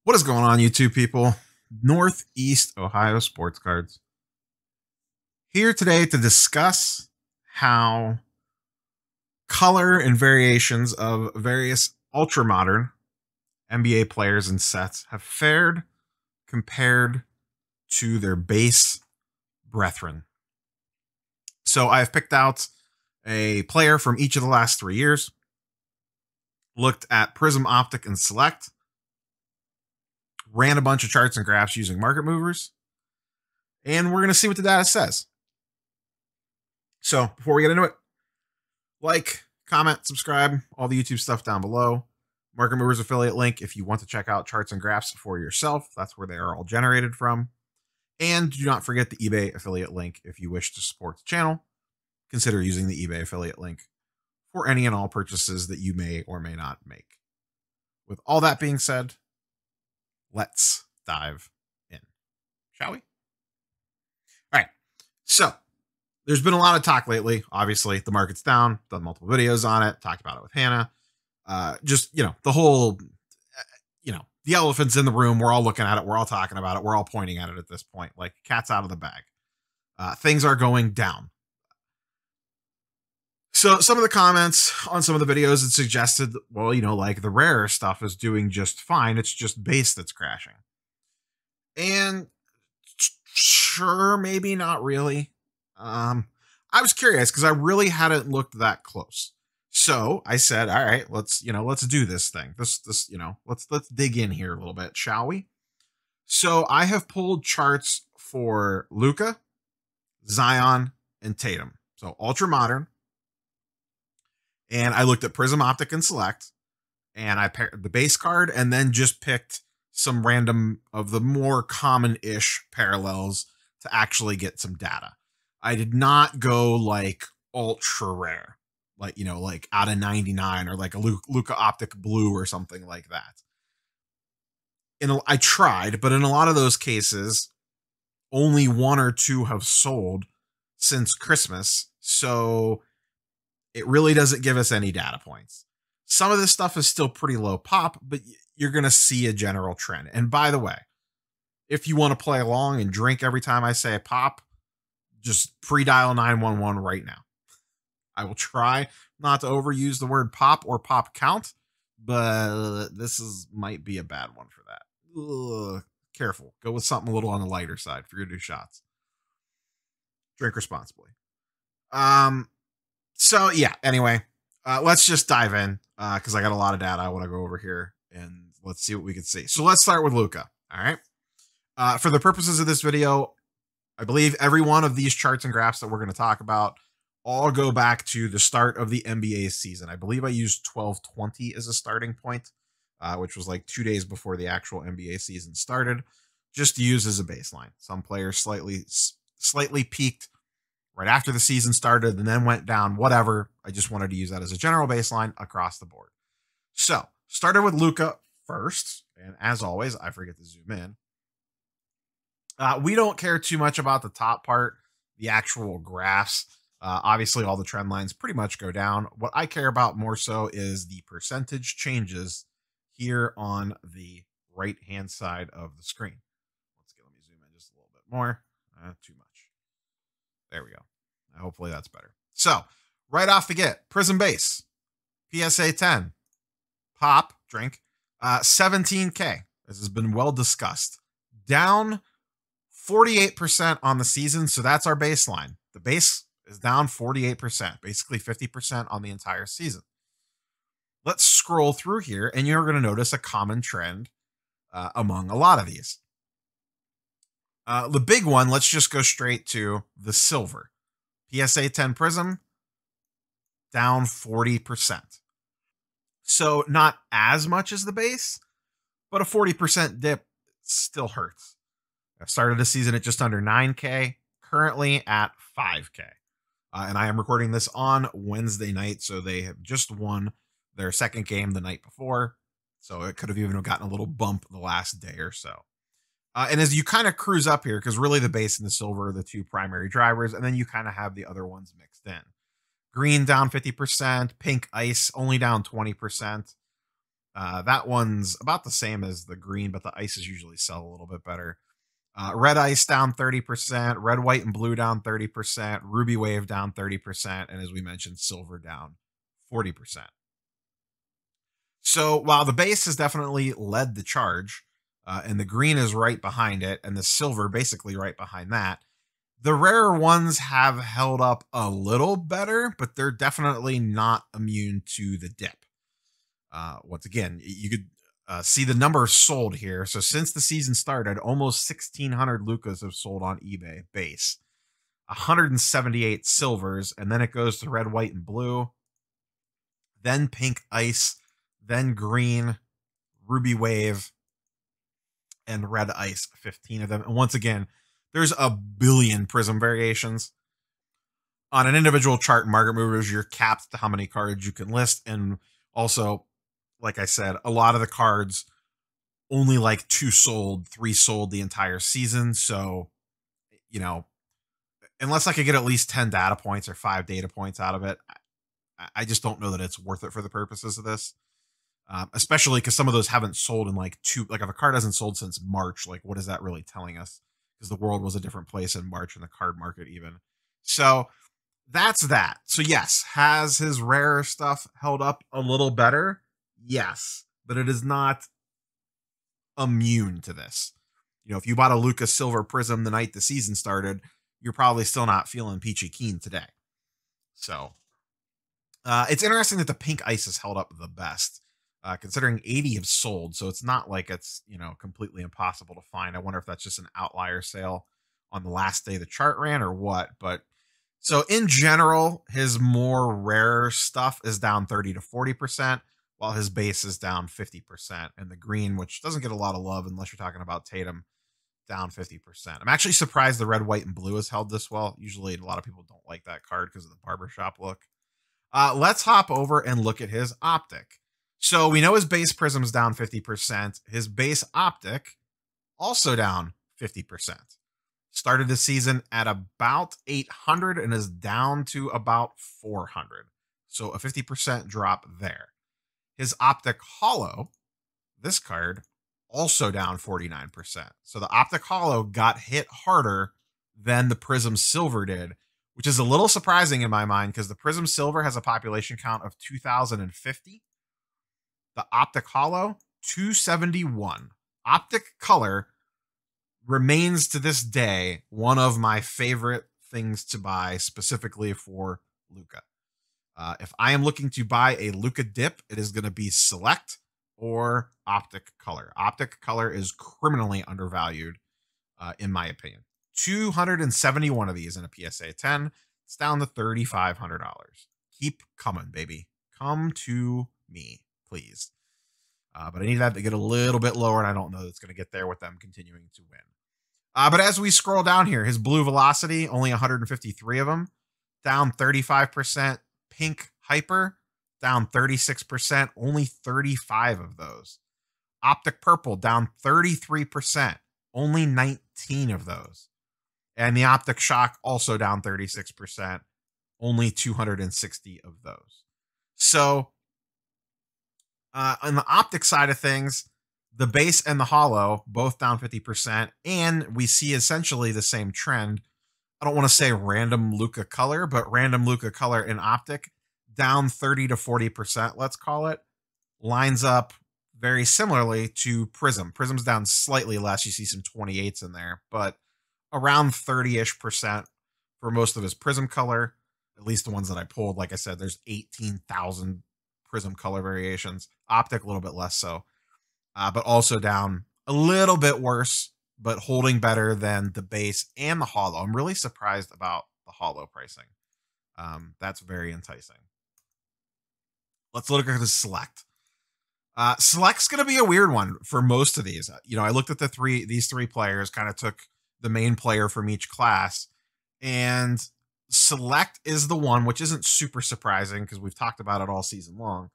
What is going on, YouTube people? Northeast Ohio Sports Cards here today to discuss how color and variations of various ultra modern NBA players and sets have fared compared to their base brethren. So I've picked out a player from each of the last 3 years, looked at Prism, Optic, and Select, ran a bunch of charts and graphs using market movers, and we're going to see what the data says. So before we get into it, like, comment, subscribe, all the YouTube stuff down below. Market Movers affiliate link if you want to check out charts and graphs for yourself. That's where they are all generated from. And do not forget the eBay affiliate link if you wish to support the channel. Consider using the eBay affiliate link for any and all purchases that you may or may not make. With all that being said, let's dive in, shall we? All right. So there's been a lot of talk lately. Obviously, the market's down. Done multiple videos on it. Talked about it with Hannah. Just, the whole, the elephant's in the room. We're all looking at it. We're all talking about it. We're all pointing at it at this point. Like, cat's out of the bag. Things are going down. So some of the comments on some of the videos had suggested, well, like the rarer stuff is doing just fine. It's just base that's crashing. And sure, maybe not really. I was curious because I really hadn't looked that close. So I said, all right, let's do this thing. Let's dig in here a little bit, shall we? So I have pulled charts for Luka, Zion, and Tatum. So ultra modern. And I looked at Prism, Optic, and Select, and I paired the base card and then just picked some random of the more common-ish parallels to actually get some data. I did not go like ultra rare, like out of 99 or like a Luka Optic Blue or something like that. I tried, but in a lot of those cases, only 1 or 2 have sold since Christmas. So it really doesn't give us any data points. Some of this stuff is still pretty low pop, but you're going to see a general trend. And by the way, if you want to play along and drink every time I say pop, just pre-dial 911 right now. I will try not to overuse the word pop or pop count, but this might be a bad one for that. Ugh, careful. Go with something a little on the lighter side for your new shots. Drink responsibly. So yeah, anyway, let's just dive in because I got a lot of data I want to go over here, and let's see what we can see. So let's start with Luka. All right. For the purposes of this video, I believe every one of these charts and graphs that we're going to talk about all go back to the start of the NBA season. I believe I used 12/20 as a starting point, which was like 2 days before the actual NBA season started, just to use as a baseline. Some players slightly peaked right after the season started and then went down, whatever. I just wanted to use that as a general baseline across the board. So started with Luka first. And as always, I forget to zoom in. We don't care too much about the top part, the actual graphs. Obviously, all the trend lines pretty much go down. What I care about more so is the percentage changes here on the right-hand side of the screen. Let me zoom in just a little bit more. Too much. There we go. Hopefully that's better. So right off the get, Prism Base, PSA 10, Pop, drink, 17K. This has been well discussed. Down 48% on the season, so that's our baseline. The base is down 48%, basically 50% on the entire season. Let's scroll through here, and you're going to notice a common trend among a lot of these. The big one, let's just go straight to the silver. PSA 10 Prism, down 40%. So not as much as the base, but a 40% dip still hurts. I started the season at just under 9K, currently at 5K. And I am recording this on Wednesday night, so they have just won their second game the night before. So it could have even gotten a little bump the last day or so. And as you kind of cruise up here, because really the base and the silver are the two primary drivers, and then you kind of have the other ones mixed in. Green down 50%, pink ice only down 20%. That one's about the same as the green, but the ices usually sell a little bit better. Red ice down 30%, red, white, and blue down 30%, ruby wave down 30%, and as we mentioned, silver down 40%. So while the base has definitely led the charge, and the green is right behind it, and the silver basically right behind that, the rarer ones have held up a little better, but they're definitely not immune to the dip. Once again, you could see the number sold here. So since the season started, almost 1,600 Lucas have sold on eBay base, 178 silvers, and then it goes to red, white, and blue, then pink ice, then green, ruby wave, and red ice, 15 of them. And once again, there's a billion prism variations. On an individual chart in Market Movers, you're capped to how many cards you can list. And also, like I said, a lot of the cards only like 2 sold, 3 sold the entire season. So, you know, unless I could get at least 10 data points or 5 data points out of it, I just don't know that it's worth it for the purposes of this. Especially because some of those haven't sold in like if a card hasn't sold since March, like what is that really telling us? Because the world was a different place in March in the card market even. So that's that. So yes, has his rare stuff held up a little better? Yes, but it is not immune to this. You know, if you bought a Lucas Silver Prism the night the season started, you're probably still not feeling peachy keen today. So it's interesting that the pink ice has held up the best. Considering 80 have sold, so it's not like it's, you know, completely impossible to find. I wonder if that's just an outlier sale on the last day the chart ran or what. But so in general, his more rare stuff is down 30 to 40%, while his base is down 50%. And the green, which doesn't get a lot of love unless you're talking about Tatum, down 50%. I'm actually surprised the red, white, and blue has held this well. Usually a lot of people don't like that card because of the barbershop look. Let's hop over and look at his optic. So we know his base prism's down 50%. His base optic also down 50%. Started the season at about 800 and is down to about 400. So a 50% drop there. His optic hollow, this card, also down 49%. So the optic hollow got hit harder than the prism silver did, which is a little surprising in my mind because the prism silver has a population count of 2,050. The optic hollow, 271. Optic color remains to this day one of my favorite things to buy specifically for Luca. If I am looking to buy a Luca dip, it is going to be select or optic color. Optic color is criminally undervalued, in my opinion. 271 of these in a PSA 10. It's down to $3,500. Keep coming, baby. Come to me, please. But I need that to get a little bit lower, and I don't know that it's going to get there with them continuing to win. But as we scroll down here, his blue velocity, only 153 of them, down 35%. Pink hyper, down 36%, only 35 of those. Optic purple, down 33%, only 19 of those. And the optic shock, also down 36%, only 260 of those. So on the optic side of things, the base and the hollow both down 50%, and we see essentially the same trend. I don't want to say random Luca color, but random Luca color in optic down 30 to 40%, let's call it, lines up very similarly to Prism. Prism's down slightly less. You see some 28s in there, but around 30-ish% for most of his Prism color, at least the ones that I pulled. Like I said, there's 18,000 Prism color variations. Optic, a little bit less so, but also down a little bit worse, but holding better than the base and the hollow. I'm really surprised about the hollow pricing. That's very enticing. Let's look at the select. Select's going to be a weird one for most of these. You know, I looked at these three players, kind of took the main player from each class, and select is the one, which isn't super surprising because we've talked about it all season long.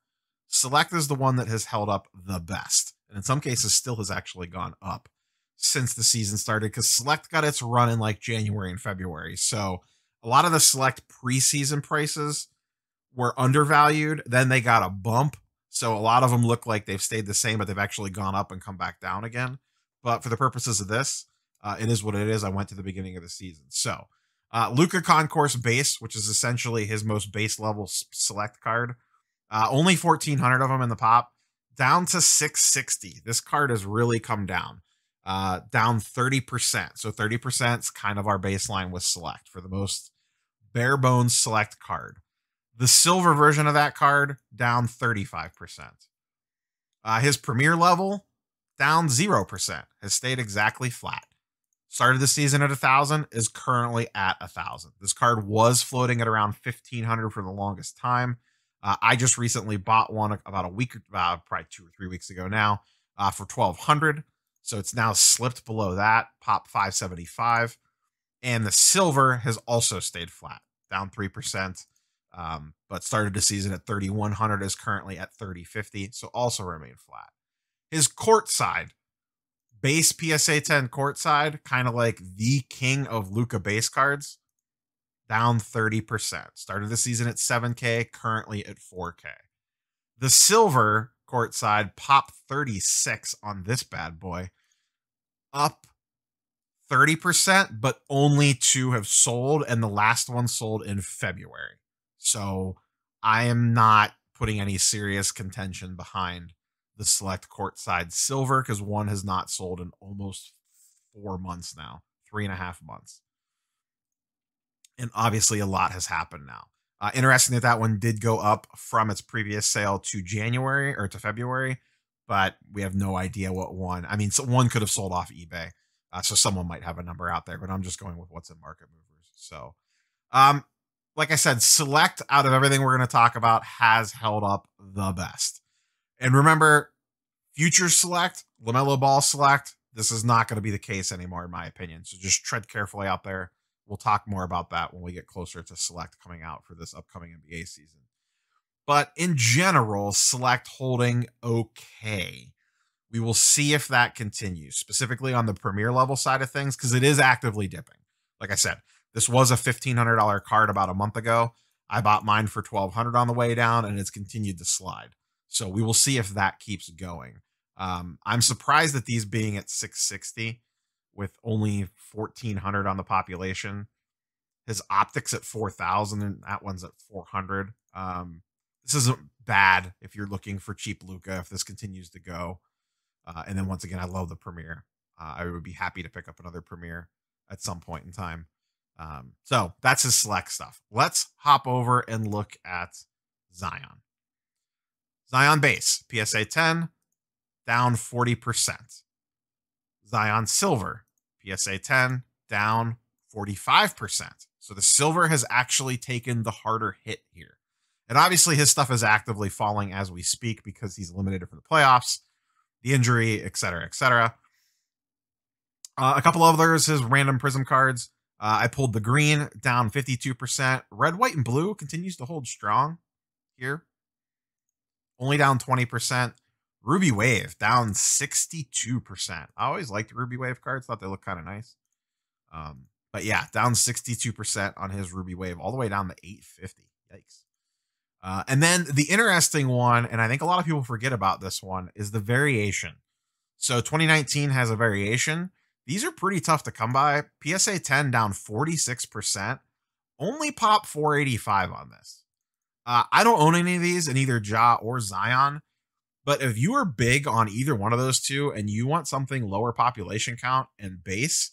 Select is the one that has held up the best, and in some cases still has actually gone up since the season started, because select got its run in like January and February. So a lot of the select preseason prices were undervalued. Then they got a bump, So a lot of them look like they've stayed the same, but they've actually gone up and come back down again. But for the purposes of this, it is what it is. I went to the beginning of the season. So Luka Concourse base, which is essentially his most base level select card. Only 1,400 of them in the pop, down to 660. This card has really come down, down 30%. So 30% is kind of our baseline with select for the most bare bones select card. The silver version of that card, down 35%. His premier level, down 0%, has stayed exactly flat. Started the season at 1,000, is currently at 1,000. This card was floating at around 1,500 for the longest time. I just recently bought one about a week, probably 2 or 3 weeks ago now, for 1,200. So it's now slipped below that, pop 575. And the silver has also stayed flat, down 3%, but started the season at 3,100, is currently at 3,050, so also remained flat. His courtside, base PSA 10 courtside, kind of like the king of Luka base cards, down 30%. Started the season at 7K, currently at 4K. The silver courtside, pop 36 on this bad boy, up 30%, but only 2 have sold, and the last one sold in February. So I am not putting any serious contention behind the select courtside silver because one has not sold in almost 4 months now, 3.5 months. And obviously a lot has happened now. Interesting that one did go up from its previous sale to January or to February, but we have no idea what one. I mean, so one could have sold off eBay. So someone might have a number out there, but I'm just going with what's in Market Movers. So, like I said, select out of everything we're going to talk about has held up the best. And remember, future select, LaMelo Ball select, this is not going to be the case anymore, in my opinion. So just tread carefully out there. We'll talk more about that when we get closer to select coming out for this upcoming NBA season. But in general, select holding okay. We will see if that continues, specifically on the premier level side of things, because it is actively dipping. Like I said, this was a $1,500 card about a month ago. I bought mine for $1,200 on the way down, and it's continued to slide. So we will see if that keeps going. I'm surprised that these being at 660 with only 1,400 on the population. His optics at 4,000, and that one's at 400. This isn't bad if you're looking for cheap Luka, if this continues to go. And then once again, I love the Premier. I would be happy to pick up another Premier at some point in time. So that's his select stuff. Let's hop over and look at Zion. Zion base, PSA 10, down 40%. Zion silver, PSA 10, down 45%. So the silver has actually taken the harder hit here. And obviously his stuff is actively falling as we speak because he's eliminated from the playoffs, the injury, etc., etc. A couple of others, his random prism cards. I pulled the green, down 52%. Red, white, and blue continues to hold strong here. Only down 20%. Ruby Wave, down 62%. I always liked Ruby Wave cards. Thought they looked kind of nice. But yeah, down 62% on his Ruby Wave, all the way down to 850. Yikes. And then the interesting one, and I think a lot of people forget about this one, is the variation. So 2019 has a variation. These are pretty tough to come by. PSA 10 down 46%. Only pop 485 on this. I don't own any of these in either Ja or Zion. But if you are big on either one of those two and you want something lower population count and base,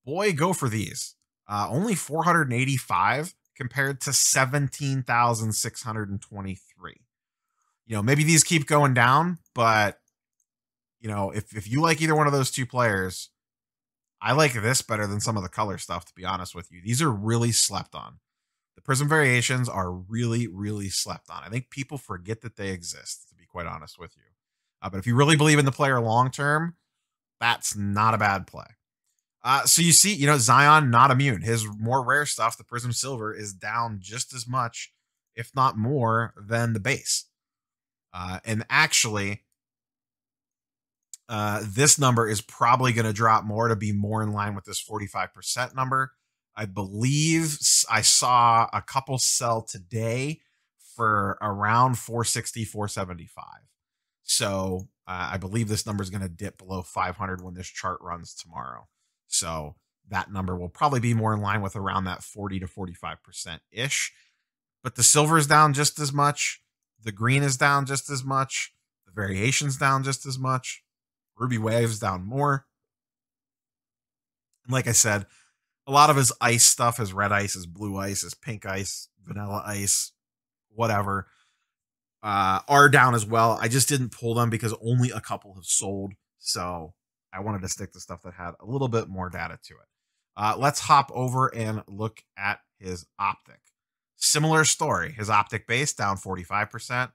boy, go for these. Only 485 compared to 17,623. You know, maybe these keep going down, but you know, if you like either one of those two players, I like this better than some of the color stuff, to be honest with you. These are really slept on. The Prism variations are really, really slept on. I think people forget that they exist, to be quite honest with you. But if you really believe in the player long term, that's not a bad play. So you see, you know, Zion not immune. His more rare stuff, the Prism Silver, is down just as much, if not more, than the base. And actually, this number is probably going to drop more to be more in line with this 45% number. I believe I saw a couple sell today for around 460, 475. So I believe this number is going to dip below 500 when this chart runs tomorrow. So that number will probably be more in line with around that 40 to 45% ish. But the silver is down just as much. The green is down just as much. The variation's down just as much. Ruby Wave's down more. And like I said, a lot of his ice stuff, his red ice, his blue ice, his pink ice, vanilla ice, whatever, are down as well. I just didn't pull them because only a couple have sold. So I wanted to stick to stuff that had a little bit more data to it. Let's hop over and look at his optic. Similar story. His optic base down 45%.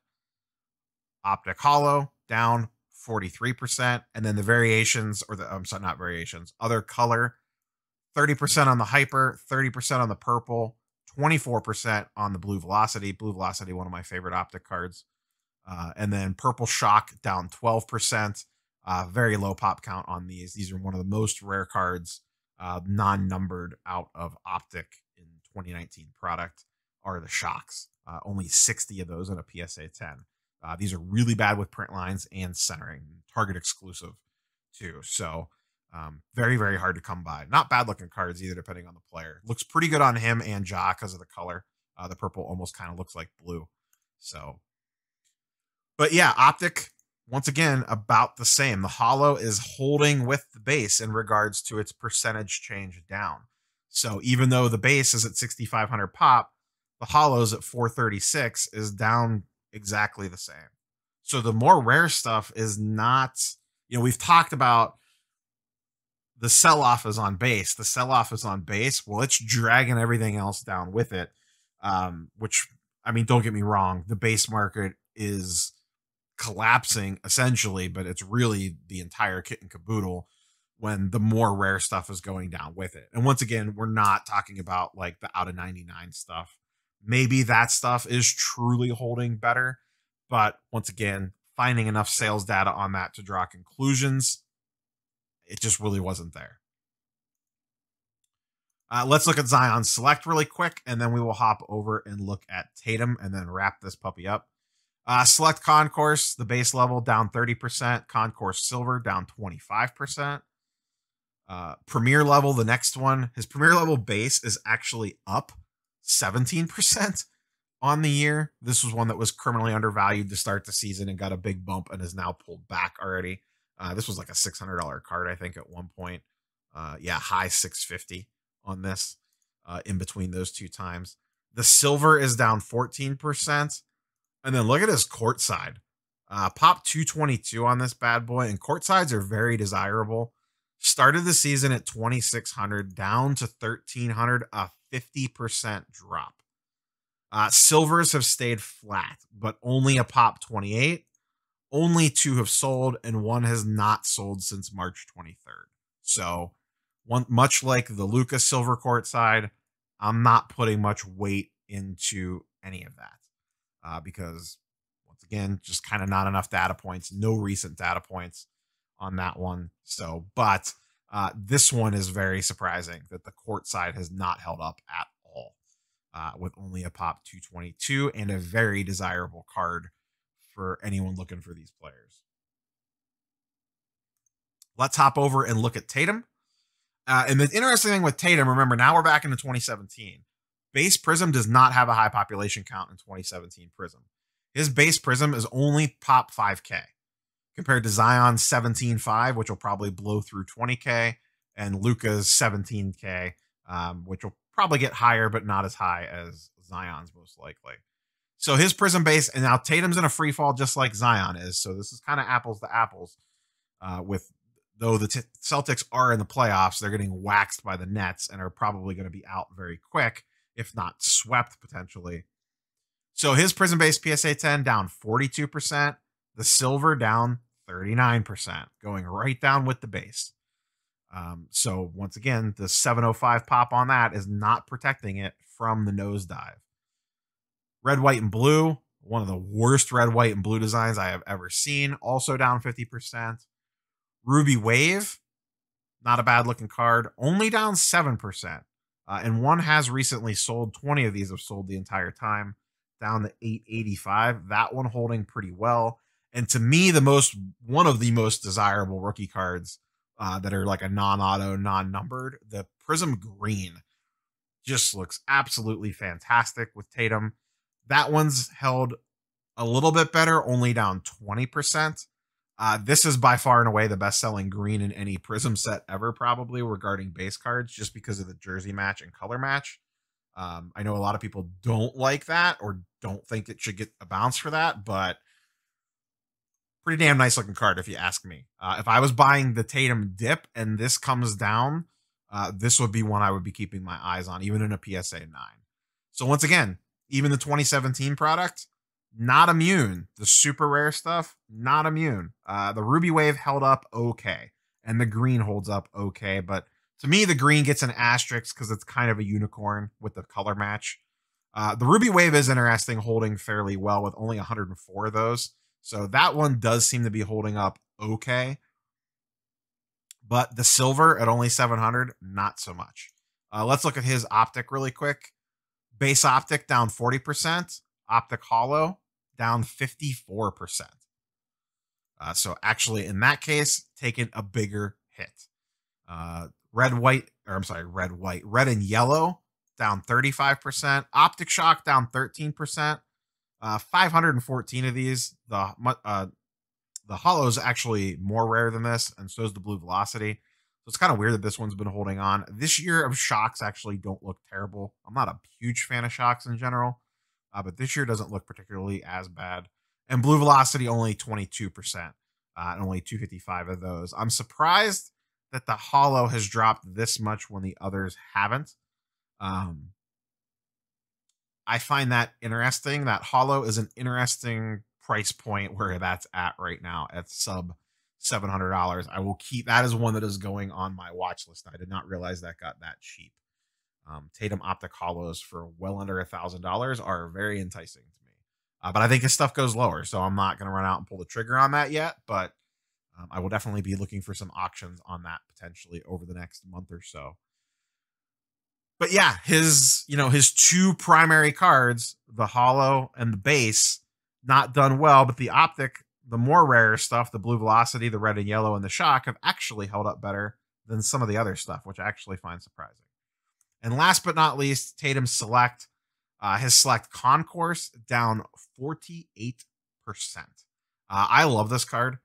Optic hollow down 43%. And then the variations, or the, I'm sorry, not variations, other color, 30% on the hyper, 30% on the purple, 24% on the blue velocity. Blue velocity, one of my favorite optic cards. And then purple shock down 12%. Very low pop count on these. These are one of the most rare cards, non-numbered out of optic in 2019 product are the shocks. Only 60 of those in a PSA 10. These are really bad with print lines and centering. Target exclusive too. So very, very hard to come by. Not bad looking cards either, depending on the player. Looks pretty good on him and Ja because of the color. The purple almost kind of looks like blue. So, but yeah, optic, once again, about the same. The hollow is holding with the base in regards to its percentage change down. So even though the base is at 6,500 pop, the hollow's at 436 is down exactly the same. So the more rare stuff is not, we've talked about the sell-off is on base. The sell-off is on base. Well, it's dragging everything else down with it, which, I mean, don't get me wrong. The base market is collapsing essentially, but it's really the entire kit and caboodle when the more rare stuff is going down with it. And once again, we're not talking about like the out of 99 stuff. Maybe that stuff is truly holding better, but once again, finding enough sales data on that to draw conclusions, it just really wasn't there. Let's look at Zion Select really quick, and then we will hop over and look at Tatum and then wrap this puppy up. Select Concourse, the base level down 30%. Concourse Silver down 25%. Premier level, the next one, his Premier level base is actually up 17% on the year. This was one that was criminally undervalued to start the season and got a big bump and is now pulled back already. This was like a $600 card, I think, at one point. Yeah, high 650 on this in between those two times. The silver is down 14%. And then look at his court side. Pop 222 on this bad boy. And court sides are very desirable. Started the season at 2,600, down to 1,300, a 50% drop. Silvers have stayed flat, but only a pop 28. Only 2 have sold, and 1 has not sold since March 23rd. So, much like the Luka silver court side, I'm not putting much weight into any of that because, once again, just kind of not enough data points. No recent data points on that one. So, but this one is very surprising that the court side has not held up at all, with only a pop 222 and a very desirable card for anyone looking for these players. Let's hop over and look at Tatum. And the interesting thing with Tatum, remember, now we're back into 2017. Base Prism does not have a high population count in 2017 Prism. His base Prism is only pop 5K compared to Zion's 17.5, which will probably blow through 20K, and Luka's 17K, which will probably get higher, but not as high as Zion's most likely. So his Prism base, and now Tatum's in a free fall just like Zion is. So this is kind of apples to apples. Though the Celtics are in the playoffs, they're getting waxed by the Nets and are probably going to be out very quick, if not swept potentially. So his Prism base PSA 10 down 42%. The silver down 39%, going right down with the base. So once again, the 705 pop on that is not protecting it from the nosedive. Red, white, and blue, one of the worst red, white, and blue designs I have ever seen, also down 50%. Ruby Wave, not a bad looking card, only down 7%. And one has recently sold. 20 of these have sold the entire time, down to 885. That one holding pretty well. And to me, one of the most desirable rookie cards that are like a non-auto, non-numbered, the Prism Green just looks absolutely fantastic with Tatum. That one's held a little bit better, only down 20%. This is by far and away the best-selling green in any Prism set ever, probably, regarding base cards, just because of the jersey match and color match. I know a lot of people don't like that or don't think it should get a bounce for that, but pretty damn nice looking card if you ask me. If I was buying the Tatum dip and this comes down, this would be one I would be keeping my eyes on, even in a PSA 9. So once again, even the 2017 product, not immune. The super rare stuff, not immune. The Ruby Wave held up okay, and the green holds up okay, but to me, the green gets an asterisk because it's kind of a unicorn with the color match. The Ruby Wave is interesting, holding fairly well with only 104 of those. So that one does seem to be holding up okay. But the silver at only 700, not so much. Let's look at his optic really quick. Base optic down 40%. Optic hollow down 54%. So actually, in that case, taking a bigger hit. Red and yellow down 35%. Optic shock down 13%. 514 of these. The hollow is actually more rare than this, and so is the blue velocity. So it's kind of weird that this one's been holding on. This year of shocks actually don't look terrible. I'm not a huge fan of shocks in general, but this year doesn't look particularly as bad. And blue velocity only 22%, and only 255 of those. I'm surprised that the hollow has dropped this much when the others haven't. I find that interesting. That hollow is an interesting price point where that's at right now at sub $700. I will keep that as one that is going on my watch list. I did not realize that got that cheap. Tatum optic hollows for well under $1,000 are very enticing to me. But I think his stuff goes lower, so I'm not going to run out and pull the trigger on that yet. But I will definitely be looking for some auctions on that potentially over the next month or so. But yeah, his two primary cards, the hollow and the base, not done well, but the optic, the more rare stuff, the blue velocity, the red and yellow, and the shock have actually held up better than some of the other stuff, which I actually find surprising. And last but not least, Tatum Select, his Select Concourse down 48%. I love this card.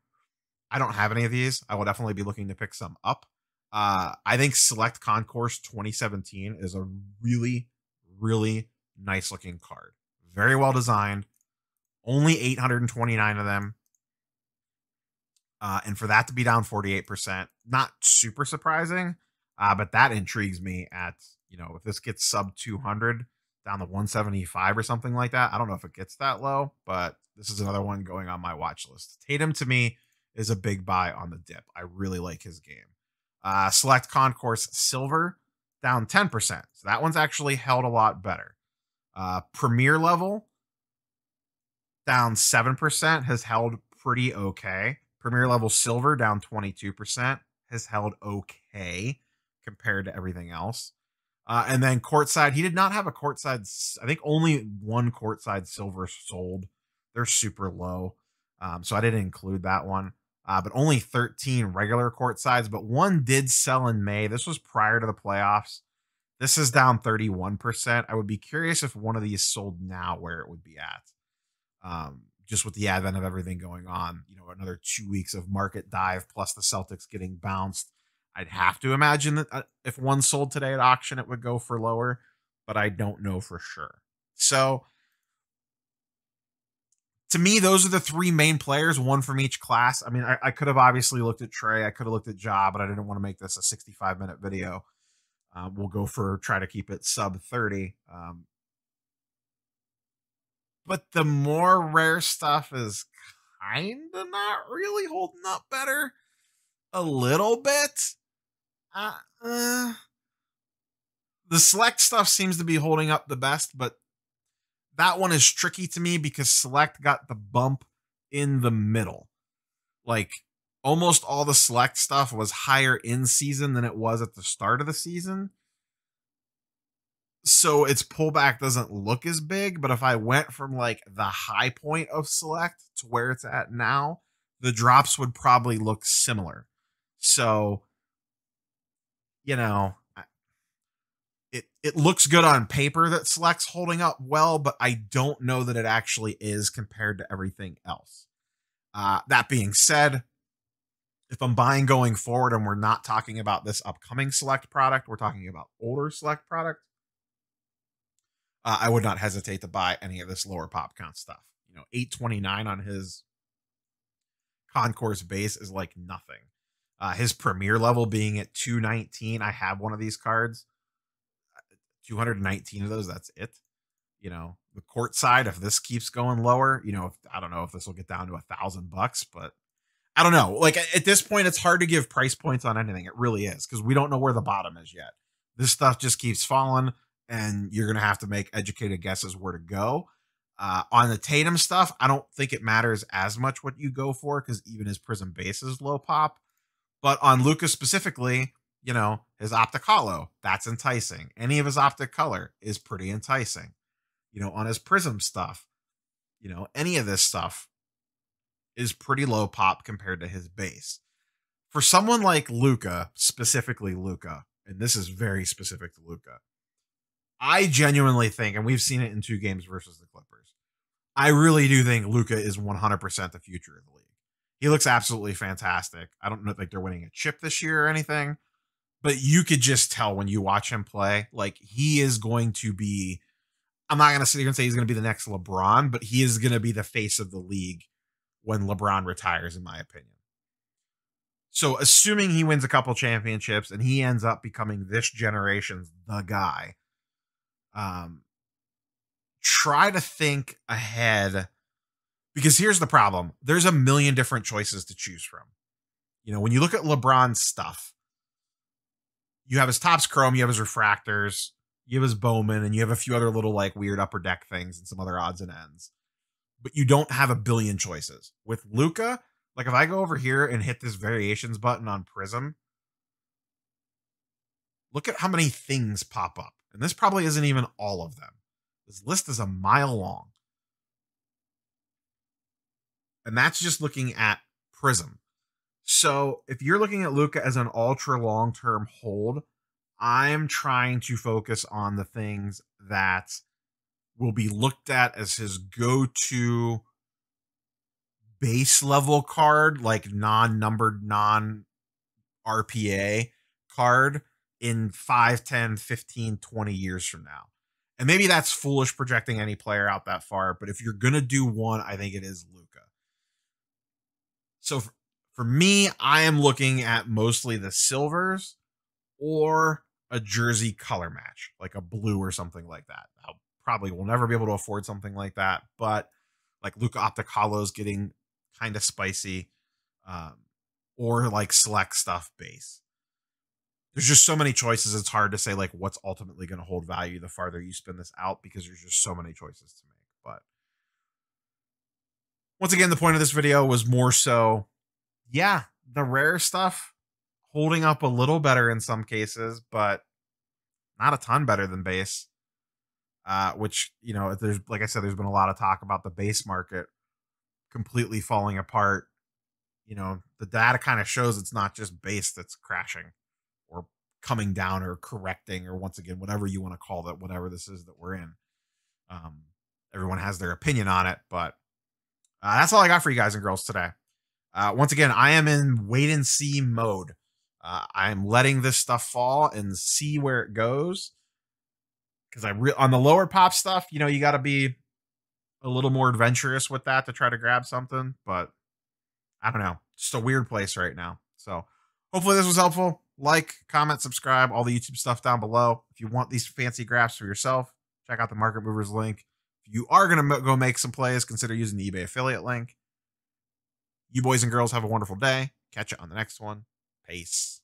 I don't have any of these. I will definitely be looking to pick some up. I think Select Concourse 2017 is a really, really nice looking card. Very well designed. Only 829 of them. And for that to be down 48%, not super surprising, but that intrigues me at, if this gets sub 200 down to 175 or something like that. I don't know if it gets that low, but this is another one going on my watch list. Tatum to me is a big buy on the dip. I really like his game. Select Concourse Silver down 10%. So that one's actually held a lot better. Premier level down 7%, has held pretty okay. Premier level Silver down 22%, has held okay compared to everything else. And then courtside, he did not have a courtside. I think only one courtside Silver sold. They're super low. So I didn't include that one. But only 13 regular court sides, but one did sell in May. This was prior to the playoffs. This is down 31%. I would be curious if one of these sold now, where it would be at. Just with the advent of everything going on, another 2 weeks of market dive plus the Celtics getting bounced. I'd have to imagine that if one sold today at auction, it would go for lower, but I don't know for sure. So to me, those are the three main players, one from each class. I mean, I could have obviously looked at Trey. I could have looked at Ja, but I didn't want to make this a 65-minute video. We'll try to keep it sub 30. But the more rare stuff is kind of not really holding up better. A little bit. The Select stuff seems to be holding up the best, but that one is tricky to me because Select got the bump in the middle. Like, almost all the Select stuff was higher in season than it was at the start of the season. So its pullback doesn't look as big, but if I went from like the high point of select to where it's at now, the drops would probably look similar. So, you know, it looks good on paper that select's holding up well, but I don't know that it actually is compared to everything else. That being said, if I'm buying going forward and we're not talking about this upcoming select product, we're talking about older select product, I would not hesitate to buy any of this lower pop count stuff. 829 on his concourse base is like nothing. His premier level being at 219. I have one of these cards. 219 of those, that's it. The court side, if this keeps going lower, I don't know if this will get down to $1,000, but I don't know. Like at this point, it's hard to give price points on anything. It really is, because we don't know where the bottom is yet. This stuff just keeps falling, and you're going to have to make educated guesses where to go. On the Tatum stuff, I don't think it matters as much what you go for, because even his Prism base is low pop. But on Lucas specifically, his Optic Hollow, that's enticing. Any of his Optic Color is pretty enticing. On his Prism stuff, any of this stuff is pretty low pop compared to his base. For someone like Luka, specifically Luka, and this is very specific to Luka, I genuinely think, and we've seen it in 2 games versus the Clippers, I really do think Luka is 100% the future of the league. He looks absolutely fantastic. I don't know if they're winning a chip this year or anything, but you could just tell when you watch him play, like he is going to be, I'm not going to sit here and say he's going to be the next LeBron, but he is going to be the face of the league when LeBron retires, in my opinion. So assuming he wins a couple championships and he ends up becoming this generation's the guy, try to think ahead, because here's the problem. There's a million different choices to choose from. When you look at LeBron's stuff, you have his Topps Chrome, you have his refractors, you have his Bowman, and you have a few other little like weird upper deck things and some other odds and ends. But you don't have a billion choices. With Luka, like if I go over here and hit this variations button on Prism, look at how many things pop up. And this probably isn't even all of them. This list is a mile long. And that's just looking at Prism. So if you're looking at Luka as an ultra long-term hold, I'm trying to focus on the things that will be looked at as his go-to base level card, like non-numbered, non-RPA card in 5, 10, 15, 20 years from now. And maybe that's foolish projecting any player out that far, but if you're going to do one, I think it is Luka. So for me, I am looking at mostly the silvers or a jersey color match, like a blue or something like that. I probably will never be able to afford something like that, but like Luka Optic Hollows getting kind of spicy, or like select stuff base. There's just so many choices. It's hard to say like what's ultimately going to hold value the farther you spin this out, because there's just so many choices to make. But once again, the point of this video was more so, yeah, the rare stuff holding up a little better in some cases, but not a ton better than base. Which, there's, like I said, there's been a lot of talk about the base market completely falling apart. The data kind of shows it's not just base that's crashing or coming down or correcting, or once again, whatever you want to call that, whatever this is that we're in. Everyone has their opinion on it, but that's all I got for you guys and girls today. Once again, I am in wait and see mode. I'm letting this stuff fall and see where it goes. Because on the lower pop stuff, you got to be a little more adventurous with that to try to grab something. But I don't know. Just a weird place right now. So hopefully this was helpful. Like, comment, subscribe, all the YouTube stuff down below. If you want these fancy graphs for yourself, check out the Market Movers link. If you are going to go make some plays, consider using the eBay affiliate link. You boys and girls have a wonderful day. Catch you on the next one. Peace.